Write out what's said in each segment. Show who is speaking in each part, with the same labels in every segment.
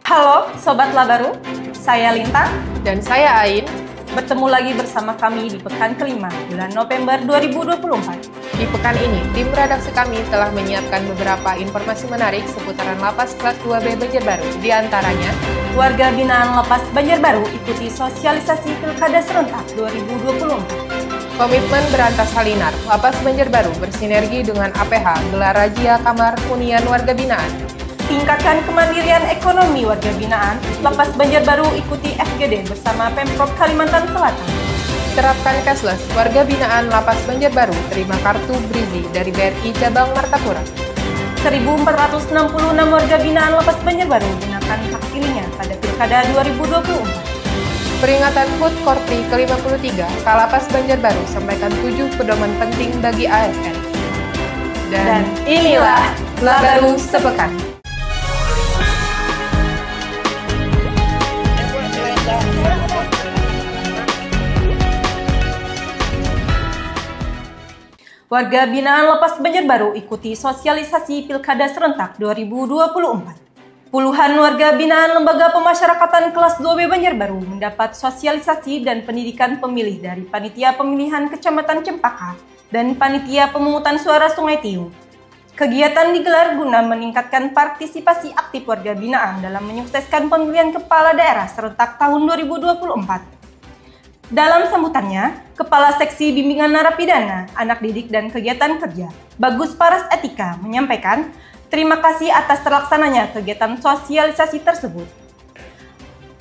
Speaker 1: Halo Sobat Labaru, saya Lintang
Speaker 2: dan saya Ain.
Speaker 1: Bertemu lagi bersama kami di pekan kelima bulan November 2024.
Speaker 2: Di pekan ini, tim redaksi kami telah menyiapkan beberapa informasi menarik seputaran Lapas Kelas 2B Banjarbaru. Di antaranya,
Speaker 1: warga binaan Lapas Banjarbaru ikuti sosialisasi Pilkada Serentak 2024.
Speaker 2: Komitmen berantas Halinar, Lapas Banjarbaru bersinergi dengan APH gelar razia kamar hunian warga binaan.
Speaker 1: Tingkatkan kemandirian ekonomi warga binaan, Lapas Banjarbaru ikuti FGD bersama Pemprov Kalimantan Selatan.
Speaker 2: Terapkan cashless, warga binaan Lapas Banjarbaru terima kartu Brizi dari BRI Cabang Martapura.
Speaker 1: 1.466 warga binaan Lapas Banjarbaru gunakan hak pilihnya pada Pilkada 2024.
Speaker 2: Peringatan HUT Korpri ke-53, Kalapas Banjarbaru sampaikan 7 pedoman penting bagi ASN.
Speaker 1: Dan inilah Labaru Sepekan. Warga binaan Lapas Banjarbaru ikuti sosialisasi Pilkada Serentak 2024. Puluhan warga binaan Lembaga Pemasyarakatan Kelas 2B Banjarbaru mendapat sosialisasi dan pendidikan pemilih dari Panitia Pemilihan Kecamatan Cempaka dan Panitia Pemungutan Suara Sungai Tiung. Kegiatan digelar guna meningkatkan partisipasi aktif warga binaan dalam menyukseskan pemilihan kepala daerah serentak tahun 2024. Dalam sambutannya, Kepala Seksi Bimbingan Narapidana, Anak Didik dan Kegiatan Kerja, Bagus Paras Etika, menyampaikan terima kasih atas terlaksananya kegiatan sosialisasi tersebut.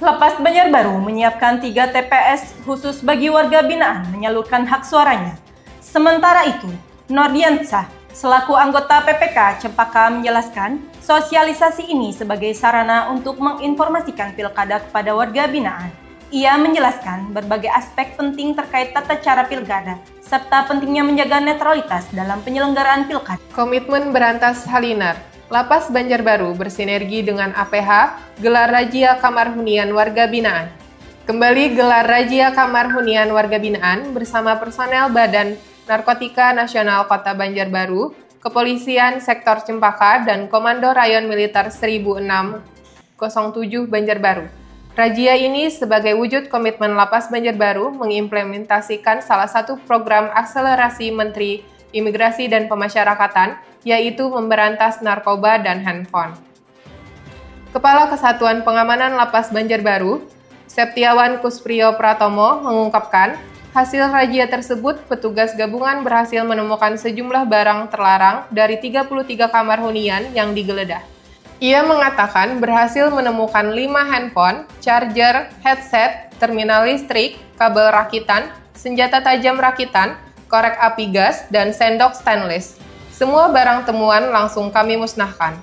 Speaker 1: Lapas Banjarbaru menyiapkan 3 TPS khusus bagi warga binaan menyalurkan hak suaranya. Sementara itu, Nordiansah, selaku anggota PPK Cempaka menjelaskan, sosialisasi ini sebagai sarana untuk menginformasikan pilkada kepada warga binaan. Ia menjelaskan berbagai aspek penting terkait tata cara pilkada, serta pentingnya menjaga netralitas dalam penyelenggaraan pilkada.
Speaker 2: Komitmen berantas Halinar, Lapas Banjarbaru bersinergi dengan APH gelar razia kamar hunian warga binaan. Kembali gelar razia kamar hunian warga binaan bersama personel Badan Narkotika Nasional Kota Banjarbaru, Kepolisian Sektor Cempaka, dan Komando Rayon Militer 1607 Banjarbaru. Razia ini sebagai wujud komitmen Lapas Banjarbaru mengimplementasikan salah satu program akselerasi Menteri Imigrasi dan Pemasyarakatan, yaitu memberantas narkoba dan handphone. Kepala Kesatuan Pengamanan Lapas Banjarbaru, Septiawan Kuspriyo Pratomo, mengungkapkan, hasil razia tersebut petugas gabungan berhasil menemukan sejumlah barang terlarang dari 33 kamar hunian yang digeledah. Ia mengatakan berhasil menemukan 5 handphone, charger, headset, terminal listrik, kabel rakitan, senjata tajam rakitan, korek api gas, dan sendok stainless. Semua barang temuan langsung kami musnahkan.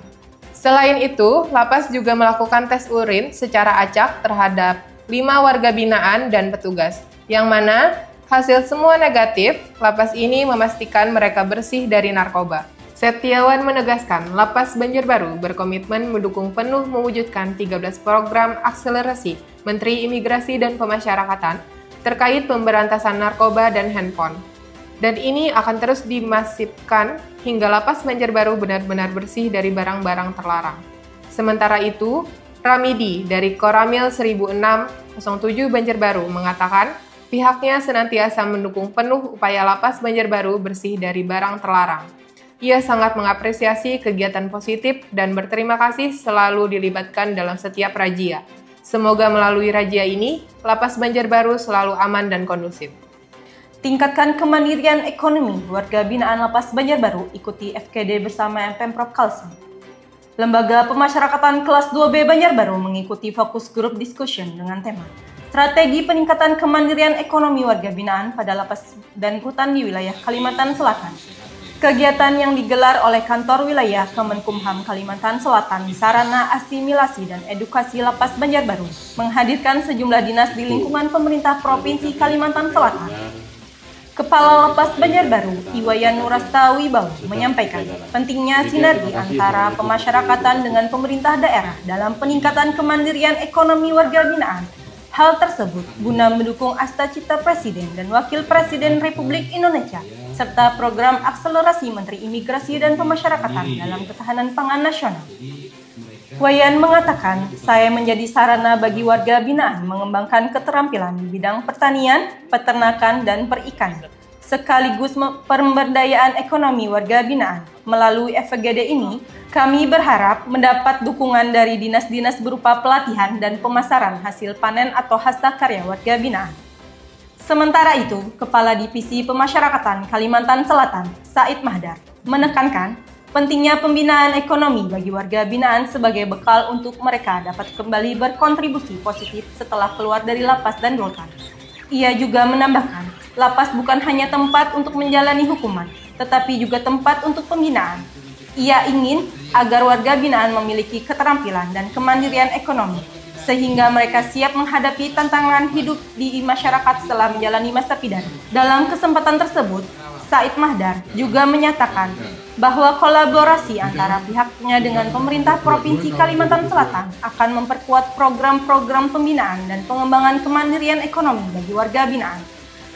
Speaker 2: Selain itu, Lapas juga melakukan tes urin secara acak terhadap 5 warga binaan dan petugas, yang mana hasil semua negatif. Lapas ini memastikan mereka bersih dari narkoba. Septiawan menegaskan, Lapas Banjarbaru berkomitmen mendukung penuh mewujudkan 13 program akselerasi Menteri Imigrasi dan Pemasyarakatan terkait pemberantasan narkoba dan handphone. Dan ini akan terus dimasifkan hingga Lapas Banjarbaru benar-benar bersih dari barang-barang terlarang. Sementara itu, Ramidi dari Koramil 1607 Banjarbaru mengatakan, pihaknya senantiasa mendukung penuh upaya Lapas Banjarbaru bersih dari barang terlarang. Ia sangat mengapresiasi kegiatan positif dan berterima kasih selalu dilibatkan dalam setiap razia. Semoga melalui razia ini, Lapas Banjarbaru selalu aman dan kondusif.
Speaker 1: Tingkatkan kemandirian ekonomi warga binaan Lapas Banjarbaru ikuti FGD bersama Pemprov Kalsel. Lembaga Pemasyarakatan Kelas 2B Banjarbaru mengikuti fokus group discussion dengan tema Strategi Peningkatan Kemandirian Ekonomi Warga Binaan pada Lapas dan Rutan di wilayah Kalimantan Selatan. Kegiatan yang digelar oleh Kantor Wilayah Kemenkumham Kalimantan Selatan di Sarana Asimilasi dan Edukasi Lapas Banjarbaru menghadirkan sejumlah dinas di lingkungan pemerintah Provinsi Kalimantan Selatan. Kepala Lapas Banjarbaru, Iwayan Nurasta Wibawa, menyampaikan pentingnya sinergi antara pemasyarakatan dengan pemerintah daerah dalam peningkatan kemandirian ekonomi warga binaan. Hal tersebut guna mendukung Asta Cita Presiden dan Wakil Presiden Republik Indonesia serta program akselerasi Menteri Imigrasi dan Pemasyarakatan dalam ketahanan pangan nasional. Wayan mengatakan, saya menjadi sarana bagi warga binaan mengembangkan keterampilan di bidang pertanian, peternakan, dan perikanan, sekaligus pemberdayaan ekonomi warga binaan. Melalui FGD ini, kami berharap mendapat dukungan dari dinas-dinas berupa pelatihan dan pemasaran hasil panen atau hasta karya warga binaan. Sementara itu, Kepala Divisi Pemasyarakatan Kalimantan Selatan, Said Mahdar, menekankan pentingnya pembinaan ekonomi bagi warga binaan sebagai bekal untuk mereka dapat kembali berkontribusi positif setelah keluar dari lapas dan rutan. Ia juga menambahkan, lapas bukan hanya tempat untuk menjalani hukuman, tetapi juga tempat untuk pembinaan. Ia ingin agar warga binaan memiliki keterampilan dan kemandirian ekonomi, sehingga mereka siap menghadapi tantangan hidup di masyarakat setelah menjalani masa pidana. Dalam kesempatan tersebut, Said Mahdar juga menyatakan bahwa kolaborasi antara pihaknya dengan pemerintah Provinsi Kalimantan Selatan akan memperkuat program-program pembinaan dan pengembangan kemandirian ekonomi bagi warga binaan.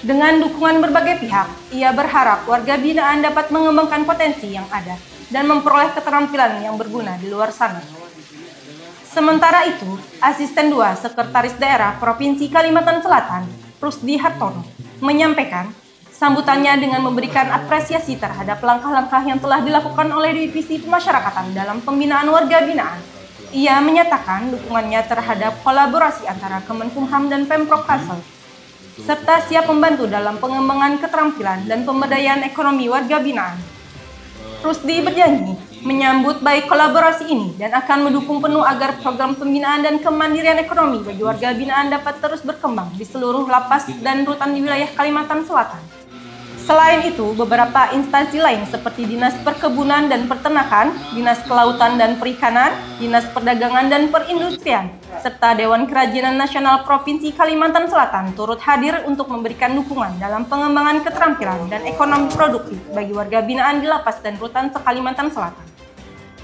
Speaker 1: Dengan dukungan berbagai pihak, ia berharap warga binaan dapat mengembangkan potensi yang ada dan memperoleh keterampilan yang berguna di luar sana. Sementara itu, Asisten 2 Sekretaris Daerah Provinsi Kalimantan Selatan, Rusdi Hartono, menyampaikan sambutannya dengan memberikan apresiasi terhadap langkah-langkah yang telah dilakukan oleh Divisi Pemasyarakatan dalam pembinaan warga binaan. Ia menyatakan dukungannya terhadap kolaborasi antara Kemenkumham dan Pemprov Kalsel, serta siap membantu dalam pengembangan keterampilan dan pemberdayaan ekonomi warga binaan. Rusdi berjanji menyambut baik kolaborasi ini dan akan mendukung penuh agar program pembinaan dan kemandirian ekonomi bagi warga binaan dapat terus berkembang di seluruh lapas dan rutan di wilayah Kalimantan Selatan. Selain itu, beberapa instansi lain seperti Dinas Perkebunan dan Peternakan, Dinas Kelautan dan Perikanan, Dinas Perdagangan dan Perindustrian, serta Dewan Kerajinan Nasional Provinsi Kalimantan Selatan turut hadir untuk memberikan dukungan dalam pengembangan keterampilan dan ekonomi produktif bagi warga binaan di lapas dan rutan se-Kalimantan Selatan.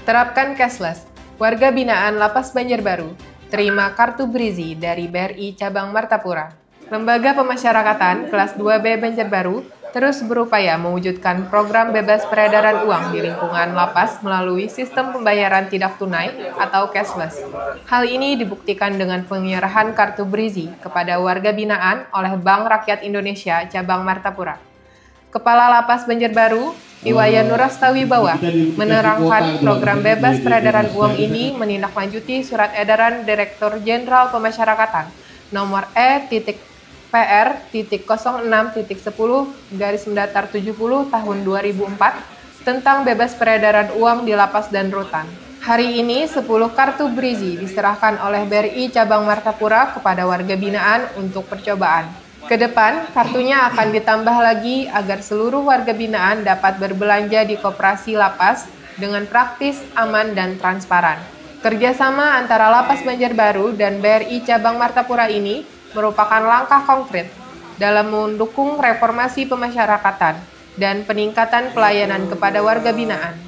Speaker 2: Terapkan cashless. Warga binaan Lapas Banjarbaru terima kartu Brizi dari BRI Cabang Martapura. Lembaga Pemasyarakatan kelas 2B Banjarbaru terus berupaya mewujudkan program bebas peredaran uang di lingkungan lapas melalui sistem pembayaran tidak tunai atau cashless. Hal ini dibuktikan dengan penyerahan kartu Brizi kepada warga binaan oleh Bank Rakyat Indonesia Cabang Martapura. Kepala Lapas Banjarbaru, Iwayan Nurastawibawa, menerangkan program bebas peredaran uang ini menindaklanjuti Surat Edaran Direktur Jenderal Pemasyarakatan nomor E.06.10/70 tahun 2004 tentang bebas peredaran uang di lapas dan rutan. Hari ini 10 kartu Brizi diserahkan oleh BRI Cabang Martapura kepada warga binaan untuk percobaan. Kedepan, kartunya akan ditambah lagi agar seluruh warga binaan dapat berbelanja di koperasi lapas dengan praktis, aman, dan transparan. Kerjasama antara Lapas Banjarbaru dan BRI Cabang Martapura ini merupakan langkah konkret dalam mendukung reformasi pemasyarakatan dan peningkatan pelayanan kepada warga binaan.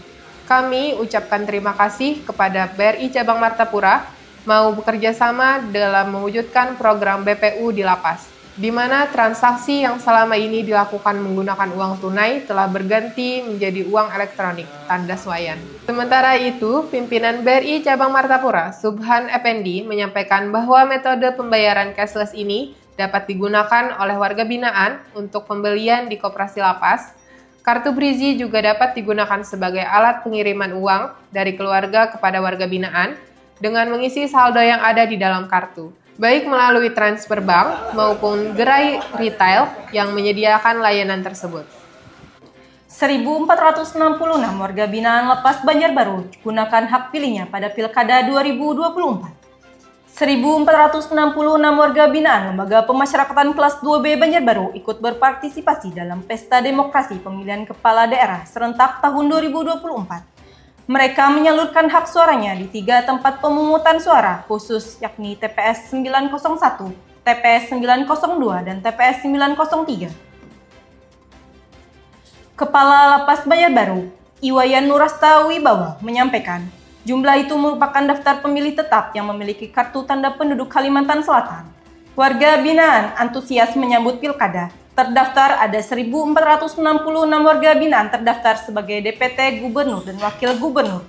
Speaker 2: Kami ucapkan terima kasih kepada BRI Cabang Martapura mau bekerja sama dalam mewujudkan program BPU di lapas, di mana transaksi yang selama ini dilakukan menggunakan uang tunai telah berganti menjadi uang elektronik, tanda Wayan. Sementara itu, pimpinan BRI Cabang Martapura, Subhan Effendi, menyampaikan bahwa metode pembayaran cashless ini dapat digunakan oleh warga binaan untuk pembelian di koperasi lapas. Kartu Brizi juga dapat digunakan sebagai alat pengiriman uang dari keluarga kepada warga binaan dengan mengisi saldo yang ada di dalam kartu, baik melalui transfer bank maupun gerai retail yang menyediakan layanan tersebut.
Speaker 1: 1.466 warga binaan Lapas Banjarbaru gunakan hak pilihnya pada Pilkada 2024. 1.466 warga binaan Lembaga Pemasyarakatan Kelas 2B Banjarbaru ikut berpartisipasi dalam Pesta Demokrasi Pemilihan Kepala Daerah serentak tahun 2024. Mereka menyalurkan hak suaranya di 3 tempat pemungutan suara khusus, yakni TPS 901, TPS 902, dan TPS 903. Kepala Lapas Banjarbaru, Iwayan Nurastawibawa, menyampaikan, jumlah itu merupakan daftar pemilih tetap yang memiliki kartu tanda penduduk Kalimantan Selatan. Warga binaan antusias menyambut pilkada. Terdaftar ada 1.466 warga binaan terdaftar sebagai DPT Gubernur dan Wakil Gubernur.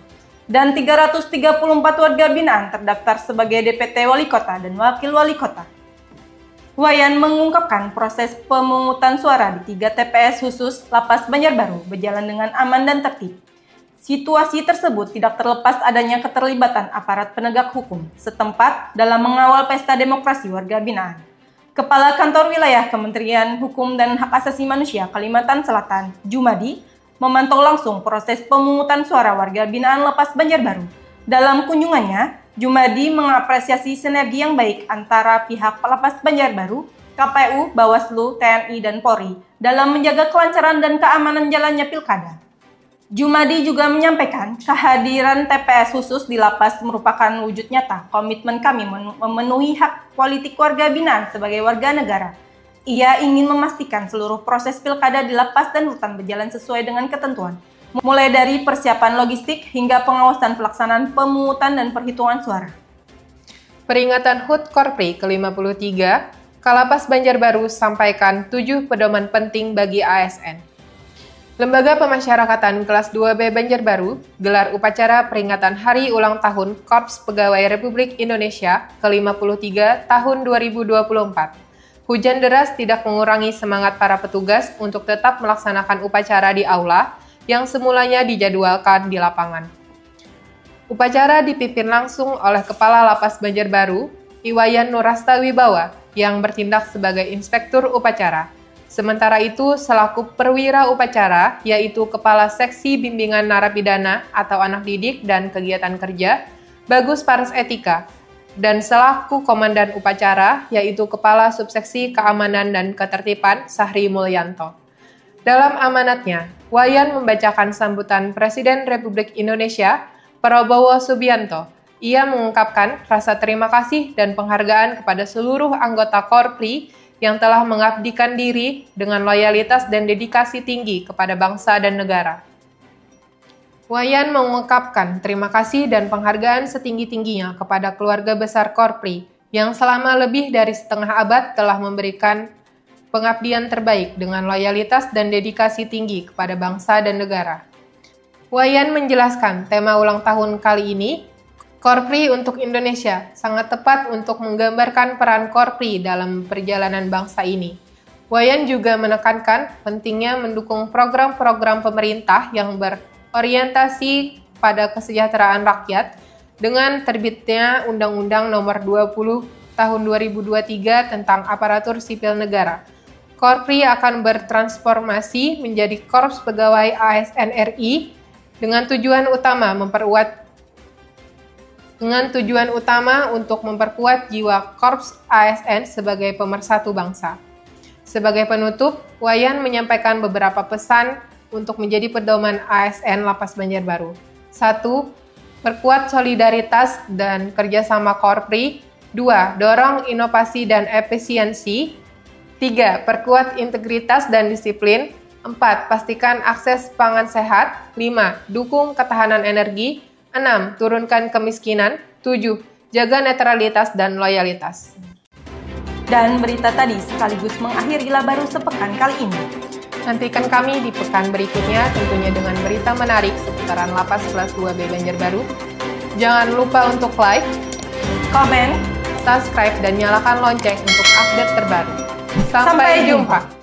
Speaker 1: dan 334 warga binaan terdaftar sebagai DPT Wali Kota dan Wakil Wali Kota. Wayan mengungkapkan proses pemungutan suara di 3 TPS khusus Lapas Banjarbaru berjalan dengan aman dan tertib. Situasi tersebut tidak terlepas adanya keterlibatan aparat penegak hukum setempat dalam mengawal pesta demokrasi warga binaan. Kepala Kantor Wilayah Kementerian Hukum dan Hak Asasi Manusia Kalimantan Selatan, Jumadi, memantau langsung proses pemungutan suara warga binaan Lapas Banjarbaru. Dalam kunjungannya, Jumadi mengapresiasi sinergi yang baik antara pihak Lapas Banjarbaru, KPU, Bawaslu, TNI, dan Polri dalam menjaga kelancaran dan keamanan jalannya pilkada. Jumadi juga menyampaikan kehadiran TPS khusus di lapas merupakan wujud nyata komitmen kami memenuhi hak politik warga binaan sebagai warga negara. Ia ingin memastikan seluruh proses pilkada di lapas dan rutan berjalan sesuai dengan ketentuan, mulai dari persiapan logistik hingga pengawasan pelaksanaan pemungutan dan perhitungan suara.
Speaker 2: Peringatan HUT Korpri ke-53, Kalapas Banjarbaru sampaikan 7 pedoman penting bagi ASN. Lembaga Pemasyarakatan Kelas 2B Banjarbaru gelar upacara peringatan Hari Ulang Tahun Korps Pegawai Republik Indonesia ke-53 tahun 2024. Hujan deras tidak mengurangi semangat para petugas untuk tetap melaksanakan upacara di aula yang semulanya dijadwalkan di lapangan. Upacara dipimpin langsung oleh Kepala Lapas Banjarbaru, Iwayan Nurasta Wibawa, yang bertindak sebagai Inspektur Upacara. Sementara itu, selaku perwira upacara, yaitu Kepala Seksi Bimbingan Narapidana atau Anak Didik dan Kegiatan Kerja, Bagus Paras Etika, dan selaku Komandan Upacara, yaitu Kepala Subseksi Keamanan dan Ketertiban, Sahri Mulyanto. Dalam amanatnya, Wayan membacakan sambutan Presiden Republik Indonesia, Prabowo Subianto. Ia mengungkapkan rasa terima kasih dan penghargaan kepada seluruh anggota Korpri yang telah mengabdikan diri dengan loyalitas dan dedikasi tinggi kepada bangsa dan negara. Wayan mengungkapkan terima kasih dan penghargaan setinggi-tingginya kepada keluarga besar Korpri yang selama lebih dari setengah abad telah memberikan pengabdian terbaik dengan loyalitas dan dedikasi tinggi kepada bangsa dan negara. Wayan menjelaskan tema ulang tahun kali ini, Korpri untuk Indonesia, sangat tepat untuk menggambarkan peran Korpri dalam perjalanan bangsa ini. Wayan juga menekankan pentingnya mendukung program-program pemerintah yang berorientasi pada kesejahteraan rakyat dengan terbitnya Undang-Undang Nomor 20 Tahun 2023 tentang Aparatur Sipil Negara. Korpri akan bertransformasi menjadi Korps Pegawai ASN RI dengan tujuan utama untuk memperkuat jiwa Korps ASN sebagai pemersatu bangsa. Sebagai penutup, Wayan menyampaikan beberapa pesan untuk menjadi pedoman ASN Lapas Banjarbaru. 1. Perkuat solidaritas dan kerjasama Korpri. 2. Dorong inovasi dan efisiensi. 3. Perkuat integritas dan disiplin. 4. Pastikan akses pangan sehat. 5. Dukung ketahanan energi. 6. Turunkan kemiskinan. 7. Jaga netralitas dan loyalitas.
Speaker 1: Dan berita tadi sekaligus mengakhiri Labaru sepekan kali ini.
Speaker 2: Nantikan kami di pekan berikutnya tentunya dengan berita menarik seputaran Lapas Kelas 2B Banjarbaru. Jangan lupa untuk like,
Speaker 1: komen,
Speaker 2: subscribe, dan nyalakan lonceng untuk update terbaru. Sampai jumpa!